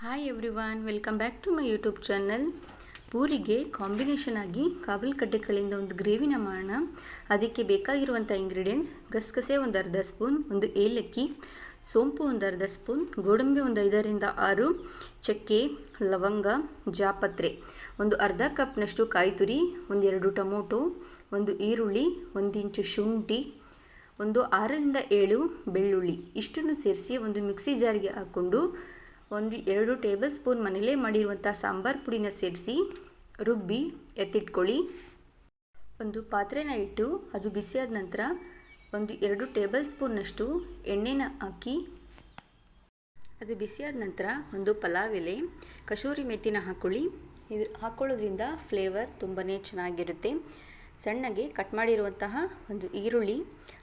Hi everyone, welcome back to my YouTube channel. ಪೂರಿಗೆ combination ಆಗಿ Kabul ಕಡ್ಲೆಕಾಳಿಂದ ಒಂದು ಗ್ರೇವಿನ ಮಾಡೋಣ. ಅದಕ್ಕೆ ಬೇಕಾಗಿರುವಂಥ ಇಂಗ್ರೀಡಿಯೆಂಟ್ಸ್: ಗಸಗಸೆ ಒಂದು ಅರ್ಧ ಸ್ಪೂನ್, ಒಂದು ಏಲಕ್ಕಿ, ಸೋಂಪು ಒಂದು ಅರ್ಧ ಸ್ಪೂನ್, ಗೋಡಂಬಿ ಒಂದು 5ರಿಂದ 6, ಚಕ್ಕೆ, ಲವಂಗ, ಜಾಪತ್ರೆ, ಒಂದು ಅರ್ಧ ಕಪ್ನಷ್ಟು ಕಾಯಿ ತುರಿ, ಒಂದು 2 ಟೊಮೊಟೊ, ಒಂದು ಈರುಳ್ಳಿ, 1 ಇಂಚು ಶುಂಠಿ, ಒಂದು 6ರಿಂದ 7 ಬೆಳ್ಳುಳ್ಳಿ. ಇಷ್ಟನ್ನು ಸೇರಿಸಿ ಒಂದು ಮಿಕ್ಸಿ ಜಾರಿಗೆ ಹಾಕ್ಕೊಂಡು ಒಂದು 2 ಟೇಬಲ್ ಸ್ಪೂನ್ ಮನೇಲೇ ಮಾಡಿರುವಂಥ ಸಾಂಬಾರು ಪುಡಿನ ಸೇರಿಸಿ ರುಬ್ಬಿ ಎತ್ತಿಟ್ಕೊಳ್ಳಿ. ಒಂದು ಪಾತ್ರೆನ ಇಟ್ಟು ಅದು ಬಿಸಿಯಾದ ನಂತರ ಒಂದು 2 ಟೇಬಲ್ ಸ್ಪೂನ್ನಷ್ಟು ಎಣ್ಣೆನ ಹಾಕಿ, ಅದು ಬಿಸಿಯಾದ ನಂತರ ಒಂದು ಪಲಾವ್ ಎಲೆ, ಕಸೂರಿ ಮೆಥಿನ ಹಾಕ್ಕೊಳ್ಳಿ. ಇದು ಹಾಕ್ಕೊಳ್ಳೋದ್ರಿಂದ ಫ್ಲೇವರ್ ತುಂಬಾ ಚೆನ್ನಾಗಿರುತ್ತೆ. ಸಣ್ಣಗೆ ಕಟ್ ಮಾಡಿರುವಂತಹ ಒಂದು ಈರುಳ್ಳಿ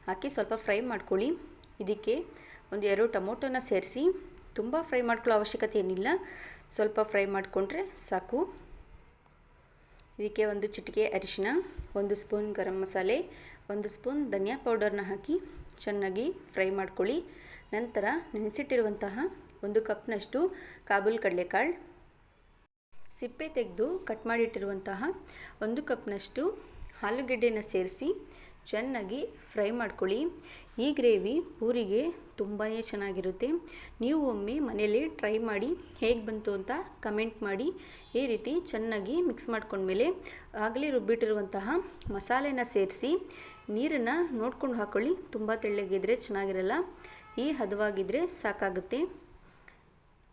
ಹಾಕಿ ಸ್ವಲ್ಪ ಫ್ರೈ ಮಾಡ್ಕೊಳ್ಳಿ. ಇದಕ್ಕೆ ಒಂದು 2 ಟೊಮೊಟೊನ ಸೇರಿಸಿ ತುಂಬ ಫ್ರೈ ಮಾಡ್ಕೊಳ್ಳೋ ಅವಶ್ಯಕತೆ ಏನಿಲ್ಲ, ಸ್ವಲ್ಪ ಫ್ರೈ ಮಾಡಿಕೊಂಡ್ರೆ ಸಾಕು. ಇದಕ್ಕೆ ಒಂದು ಚಿಟಿಕೆ ಅರಿಶಿನ, 1 ಸ್ಪೂನ್ ಗರಂ ಮಸಾಲೆ, 1 ಸ್ಪೂನ್ ಧನಿಯಾ ಪೌಡರ್ನ ಹಾಕಿ ಚೆನ್ನಾಗಿ ಫ್ರೈ ಮಾಡ್ಕೊಳ್ಳಿ. ನಂತರ ನೆನೆಸಿಟ್ಟಿರುವಂತಹ 1 ಕಪ್ನಷ್ಟು ಕಾಬೂಲ್ ಕಡಲೆಕಾಳು, ಸಿಪ್ಪೆ ತೆಗೆದು ಕಟ್ ಮಾಡಿಟ್ಟಿರುವಂತಹ 1 ಕಪ್ನಷ್ಟು ಆಲೂಗೆಡ್ಡೆನ ಸೇರಿಸಿ ಚೆನ್ನಾಗಿ ಫ್ರೈ ಮಾಡ್ಕೊಳ್ಳಿ. ಈ ಗ್ರೇವಿ ಪೂರಿಗೆ ತುಂಬಾ ಚೆನ್ನಾಗಿರುತ್ತೆ. ನೀವು ಒಮ್ಮೆ ಮನೆಯಲ್ಲಿ ಟ್ರೈ ಮಾಡಿ ಹೇಗೆ ಬಂತು ಅಂತ ಕಮೆಂಟ್ ಮಾಡಿ. ಈ ರೀತಿ ಚೆನ್ನಾಗಿ ಮಿಕ್ಸ್ ಮಾಡ್ಕೊಂಡ್ಮೇಲೆ ಆಗಲೇ ರುಬ್ಬಿಟ್ಟಿರುವಂತಹ ಮಸಾಲೆನ ಸೇರಿಸಿ ನೀರನ್ನು ನೋಡ್ಕೊಂಡು ಹಾಕ್ಕೊಳ್ಳಿ. ತುಂಬ ತೆಳ್ಳಗಿದ್ರೆ ಚೆನ್ನಾಗಿರಲ್ಲ, ಈ ಹದವಾಗಿದ್ದರೆ ಸಾಕಾಗುತ್ತೆ.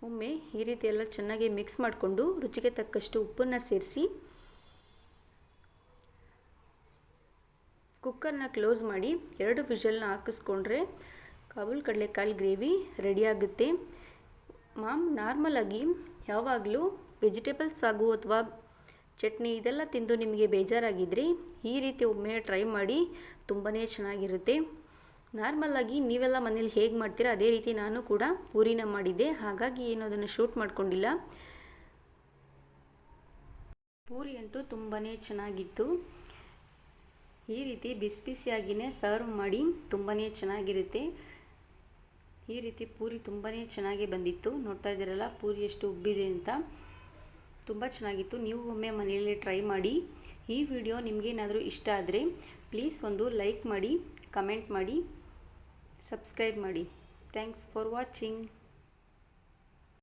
ಒಮ್ಮೆ ಈ ರೀತಿ ಎಲ್ಲ ಚೆನ್ನಾಗಿ ಮಿಕ್ಸ್ ಮಾಡಿಕೊಂಡು ರುಚಿಗೆ ತಕ್ಕಷ್ಟು ಉಪ್ಪನ್ನು ಸೇರಿಸಿ ಕುಕ್ಕರ್ನ ಕ್ಲೋಸ್ ಮಾಡಿ 2 ವಿಷಲ್ನ ಹಾಕಿಸ್ಕೊಂಡ್ರೆ ಕಾಬೂಲ್ ಕಡಲೆಕಾಳು ಗ್ರೇವಿ ರೆಡಿಯಾಗುತ್ತೆ. ನಾರ್ಮಲಾಗಿ ಯಾವಾಗಲೂ ವೆಜಿಟೇಬಲ್ಸ್ ಸಾಗು ಅಥವಾ ಚಟ್ನಿ ಇದೆಲ್ಲ ತಿಂದು ನಿಮಗೆ ಬೇಜಾರಾಗಿದ್ದರೆ ಈ ರೀತಿ ಒಮ್ಮೆ ಟ್ರೈ ಮಾಡಿ, ತುಂಬಾ ಚೆನ್ನಾಗಿರುತ್ತೆ. ನಾರ್ಮಲಾಗಿ ನೀವೆಲ್ಲ ಮನೇಲಿ ಹೇಗೆ ಮಾಡ್ತೀರಾ ಅದೇ ರೀತಿ ನಾನು ಕೂಡ ಪೂರಿನ ಮಾಡಿದ್ದೆ, ಹಾಗಾಗಿ ಏನು ಅದನ್ನು ಶೂಟ್ ಮಾಡ್ಕೊಂಡಿಲ್ಲ. ಪೂರಿ ಅಂತೂ ತುಂಬಾ ಚೆನ್ನಾಗಿತ್ತು. ಈ ರೀತಿ ಬಿಸಿ ಬಿಸಿಯಾಗಿಯೇ ಸರ್ವ್ ಮಾಡಿ, ತುಂಬಾ ಚೆನ್ನಾಗಿರುತ್ತೆ. ಈ ರೀತಿ ಪೂರಿ ತುಂಬಾ ಚೆನ್ನಾಗಿ ಬಂದಿತ್ತು. ನೋಡ್ತಾ ಇದ್ದೀರಲ್ಲ ಪೂರಿ ಎಷ್ಟು ಉಬ್ಬಿದೆ ಅಂತ, ತುಂಬ ಚೆನ್ನಾಗಿತ್ತು. ನೀವು ಒಮ್ಮೆ ಮನೆಯಲ್ಲೇ ಟ್ರೈ ಮಾಡಿ. ಈ ವಿಡಿಯೋ ನಿಮಗೇನಾದರೂ ಇಷ್ಟ ಆದರೆ ಪ್ಲೀಸ್ ಒಂದು ಲೈಕ್ ಮಾಡಿ, ಕಮೆಂಟ್ ಮಾಡಿ, ಸಬ್ಸ್ಕ್ರೈಬ್ ಮಾಡಿ. Thanks for watching.